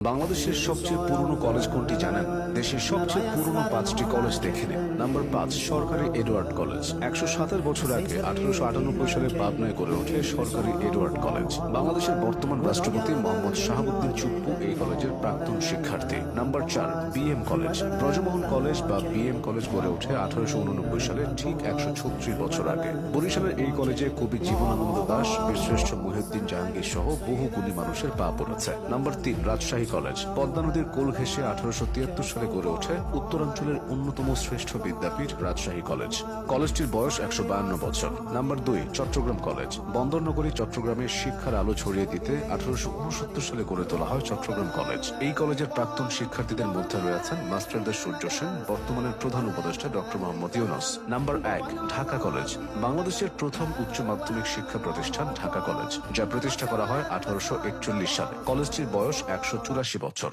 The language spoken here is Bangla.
বাংলাদেশের সবচেয়ে পুরনো কলেজ কোনটি জানেন? দেশের সবচেয়ে পুরনো 5টি কলেজ দেখে নিন। নাম্বার 5, সরকারি এডওয়ার্ড কলেজ। 127 বছর আগে 1898 সালে পাবনায় গড়ে ওঠে সরকারি এডওয়ার্ড কলেজ। বাংলাদেশের বর্তমান রাষ্ট্রপতি মোহাম্মদ শাহাবুদ্দিন চুপ্পু এই কলেজের প্রাক্তন শিক্ষার্থী। Number 4, BM college. Brajamohan college বা বিএম কলেজ গড়ে ওঠে 1889 সালে, ঠিক 136 বছর আগে। বরিশালের এই কলেজে কবি জীবনানন্দ দাশ, বীরশ্রেষ্ঠ মুহিউদ্দিন জাহাঙ্গীর সহ বহু গুণী মানুষের পা পড়েছে। Number 3, Rajshahi college. পদ্মা নদীর কোল ঘেঁষে 1873 সালে গড়ে ওঠে উত্তরাঞ্চলের অন্যতম শ্রেষ্ঠ বিদ্যাপীঠ রাজশাহী কলেজ। কলেজটির বয়স 152 বছর। Number 2, Chittagong college. বন্দরনগরী চট্টগ্রামে শিক্ষার আলো ছড়িয়ে দিতে 1869 সালে গড়ে তোলা হয় চট্টগ্রাম কলেজ। এই কলেজের প্রাক্তন শিক্ষার্থীদের মধ্যে রয়েছেন মাস্টারদা সূর্য সেন, বর্তমানের প্রধান উপদেষ্টা doctor Mohammad Yunus. Number 1, Dhaka college. বাংলাদেশের প্রথম উচ্চ মাধ্যমিক শিক্ষা প্রতিষ্ঠান ঢাকা কলেজ, যা প্রতিষ্ঠা করা হয় 1841 সালে। কলেজটির বয়স 184 বছর।